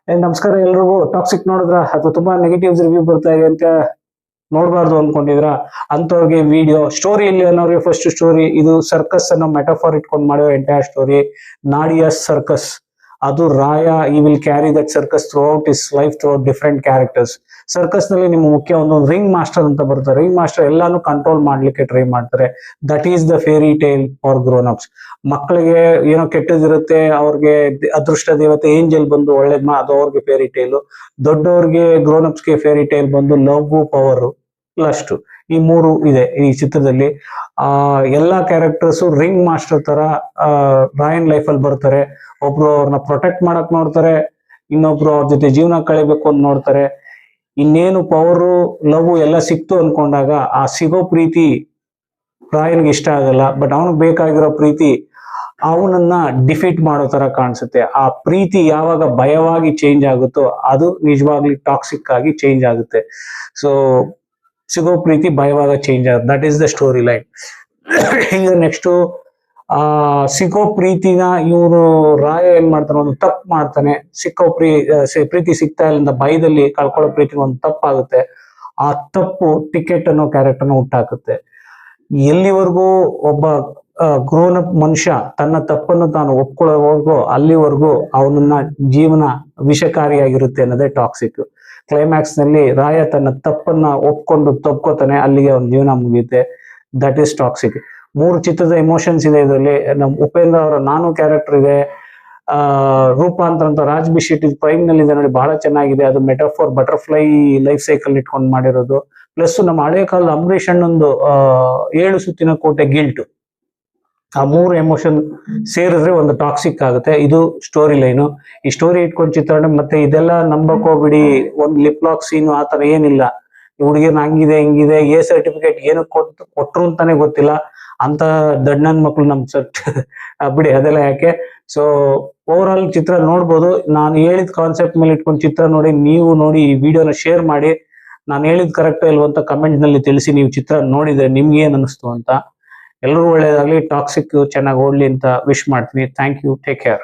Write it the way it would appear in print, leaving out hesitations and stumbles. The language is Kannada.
ನಮಸ್ಕಾರ ಎಲ್ರಿಗೂ. ಟಾಕ್ಸಿಕ್ ನೋಡಿದ್ರ ಅಥವಾ ತುಂಬಾ ನೆಗೆಟಿವ್ಸ್ ರಿವ್ಯೂ ಬರ್ತಾ ಇದೆ ಅಂತ ನೋಡಬಾರ್ದು ಅನ್ಕೊಂಡಿದ್ರ ಅಂತವ್ರಿಗೆ ವಿಡಿಯೋ ಸ್ಟೋರಿಯಲ್ಲಿ ಅನ್ನೋರಿಗೆ ಫಸ್ಟ್ ಸ್ಟೋರಿ ಇದು ಸರ್ಕಸ್ ಅನ್ನೋ ಮೆಟಾಫಾರ್ ಇಟ್ಕೊಂಡು ಮಾಡೋ ಎಂಟೈರ್ ಸ್ಟೋರಿ. ನಾಡಿಯಾಸ್ ಸರ್ಕಸ್, ಅದು ರಾಯ ಈ will carry that circus throughout is life throughout different characters. Circus ನಲ್ಲಿ ನಿಮ್ಮ ಮುಖ್ಯ ಒಂದು ರಿಂಗ್ ಮಾಸ್ಟರ್ ಅಂತ ಬರ್ತಾರೆ. ರಿಂಗ್ ಮಾಸ್ಟರ್ ಎಲ್ಲಾನು ಕಂಟ್ರೋಲ್ ಮಾಡ್ಲಿಕ್ಕೆ ಟ್ರೈ ಮಾಡ್ತಾರೆ. That is the fairy tale for grown ups. ಮಕ್ಕಳಿಗೆ ಏನೋ ಕೆಟ್ಟದಿರುತ್ತೆ, ಅವ್ರಿಗೆ ಅದೃಷ್ಟ ದೇವತೆ ಏಂಜಲ್ ಬಂದು ಒಳ್ಳೇದ್ ಅದು ಅವ್ರಿಗೆ ಫೇರಿ ಟೇಲು. ದೊಡ್ಡವ್ರಿಗೆ ಗ್ರೋನ್ ಅಪ್ಸ್ಗೆ ಫೇರಿ ಟೇಲ್ ಬಂದು ಲವ್, ಪವರ್, ಲಸ್ಟ್. ಈ ಮೂರು ಇದೆ ಈ ಚಿತ್ರದಲ್ಲಿ. ಎಲ್ಲಾ ಕ್ಯಾರೆಕ್ಟರ್ಸ್ ರಿಂಗ್ ಮಾಸ್ಟರ್ ತರ ರಾಯನ್ ಲೈಫ್ ಅಲ್ಲಿ ಬರ್ತಾರೆ. ಒಬ್ರು ಅವ್ರನ್ನ ಪ್ರೊಟೆಕ್ಟ್ ಮಾಡಕ್ ನೋಡ್ತಾರೆ, ಇನ್ನೊಬ್ರು ಅವ್ರ ಜೊತೆ ಜೀವನ ಕಳಿಬೇಕು ಅಂತ ನೋಡ್ತಾರೆ. ಇನ್ನೇನು ಪವರು, ಲವ್ ಎಲ್ಲ ಸಿಕ್ತು ಅನ್ಕೊಂಡಾಗ ಆ ಸಿಗೋ ಪ್ರೀತಿ ರಾಯನ್ಗೆ ಇಷ್ಟ ಆಗಲ್ಲ. ಬಟ್ ಅವನಿಗೆ ಬೇಕಾಗಿರೋ ಪ್ರೀತಿ ಅವನನ್ನ ಡಿಫೀಟ್ ಮಾಡೋ ತರ ಕಾಣಿಸುತ್ತೆ. ಆ ಪ್ರೀತಿ ಯಾವಾಗ ಭಯವಾಗಿ ಚೇಂಜ್ ಆಗುತ್ತೋ ಅದು ನಿಜವಾಗ್ಲಿ ಟಾಕ್ಸಿಕ್ ಆಗಿ ಚೇಂಜ್ ಆಗುತ್ತೆ. ಸೊ ಸಿಗೋ ಪ್ರೀತಿ ಭಯವಾಗ ಚೇಂಜ್ ಆಗುತ್ತೆ. That is the story line. ಈಗ ನೆಕ್ಸ್ಟ್ ಸಿಗೋ ಪ್ರೀತಿನ ಇವನು ರಾಯ ಏನ್ ಮಾಡ್ತಾನೆ, ಒಂದು ತಪ್ಪು ಮಾಡ್ತಾನೆ. ಪ್ರೀತಿ ಸಿಗ್ತಾ ಇಲ್ಲ ಭಯದಲ್ಲಿ ಕಳ್ಕೊಳ್ಳೋ ಪ್ರೀತಿ ಒಂದು ತಪ್ಪಾಗುತ್ತೆ. ಆ ತಪ್ಪು ಟಿಕೆಟ್ ಅನ್ನೋ ಕ್ಯಾರೆಕ್ಟರ್ನ ಹುಟ್ಟಾಕುತ್ತೆ. ಎಲ್ಲಿವರೆಗೂ ಒಬ್ಬ ಗ್ರೋನ್ ಅಪ್ ಮನುಷ್ಯ ತನ್ನ ತಪ್ಪನ್ನು ತಾನು ಒಪ್ಕೊಳ್ಳೋವರೆಗೂ ಅಲ್ಲಿವರೆಗೂ ಅವನನ್ನ ಜೀವನ ವಿಷಕಾರಿಯಾಗಿರುತ್ತೆ ಅನ್ನೋದೇ ಟಾಕ್ಸಿಕ್. ಕ್ಲೈಮ್ಯಾಕ್ಸ್ ನಲ್ಲಿ ರಾಯ ತನ್ನ ತಪ್ಪನ್ನ ಒಪ್ಕೊಂಡು ತಪ್ಕೋತಾನೆ, ಅಲ್ಲಿಗೆ ಅವನ ಜೀವನ ಮುಗಿಯುತ್ತೆ. That is toxic. 3 ಚಿತ್ರದ ಎಮೋಷನ್ಸ್ ಇದೆ ಇದರಲ್ಲಿ. ನಮ್ ಉಪೇಂದ್ರ ಅವರ ನಾನು ಕ್ಯಾರೆಕ್ಟರ್ ಇದೆ. ರೂಪಾಂತರ ಅಂತ ರಾಜ್ ಬಿ ಶೆಟ್ಟಿ ಪ್ರೈಮ್ ನಲ್ಲಿ ಇದೆ ನೋಡಿ, ಬಹಳ ಚೆನ್ನಾಗಿದೆ. ಅದು ಮೆಟಾಫೋರ್ ಬಟರ್ಫ್ಲೈ ಲೈಫ್ ಸೈಕಲ್ ಇಟ್ಕೊಂಡು ಮಾಡಿರೋದು. ಪ್ಲಸ್ ನಮ್ಮ ಹಳೆ ಕಾಲದ ಅಂಬರೀಷ್ ಅಣ್ಣಂದು 7 ಸುತ್ತಿನ ಕೋಟೆ ಗಿಲ್ಟ್. ಆ 3 ಎಮೋಷನ್ ಸೇರಿದ್ರೆ ಒಂದು ಟಾಕ್ಸಿಕ್ ಆಗುತ್ತೆ. ಇದು ಸ್ಟೋರಿ ಲೈನು. ಈ ಸ್ಟೋರಿ ಇಟ್ಕೊಂಡು ಚಿತ್ರಣ ಮತ್ತೆ ಇದೆಲ್ಲ ನಂಬಕ್ ಹೋಗ್ಬಿಡಿ. ಒಂದು ಲಿಪ್ ಲಾಕ್ ಸೀನು ಆತರ ಏನಿಲ್ಲ. ಹುಡುಗಿನ ಹಂಗಿದೆ ಹಿಂಗಿದೆ, ಎ ಸರ್ಟಿಫಿಕೇಟ್ ಏನು ಕೊಟ್ರು ಅಂತಾನೆ ಗೊತ್ತಿಲ್ಲ ಅಂತ ದಡ್ಡನ್ ಮಕ್ಳು ನಮ್ ಬಿಡಿ, ಅದೆಲ್ಲ ಯಾಕೆ. ಸೊ ಓವರ್ ಆಲ್ ಚಿತ್ರ ನೋಡ್ಬೋದು. ನಾನು ಹೇಳಿದ ಕಾನ್ಸೆಪ್ಟ್ ಮೇಲೆ ಇಟ್ಕೊಂಡು ಚಿತ್ರ ನೋಡಿ, ನೀವು ನೋಡಿ ಈ ವಿಡಿಯೋನ ಶೇರ್ ಮಾಡಿ. ನಾನು ಹೇಳಿದ್ ಕರೆಕ್ಟ್ ಇಲ್ವ ಅಂತ ಕಮೆಂಟ್ ನಲ್ಲಿ ತಿಳಿಸಿ. ನೀವು ಚಿತ್ರ ನೋಡಿದ್ರೆ ನಿಮ್ಗೆ ಏನ್ ಅನಿಸ್ತು ಅಂತ. ಎಲ್ಲರೂ ಒಳ್ಳೇದಾಗ್ಲಿ, ಟಾಕ್ಸಿಕ್ ಚೆನ್ನಾಗಿ ಓಡ್ಲಿ ಅಂತ ವಿಶ್ ಮಾಡ್ತೀನಿ. Thank you, take care.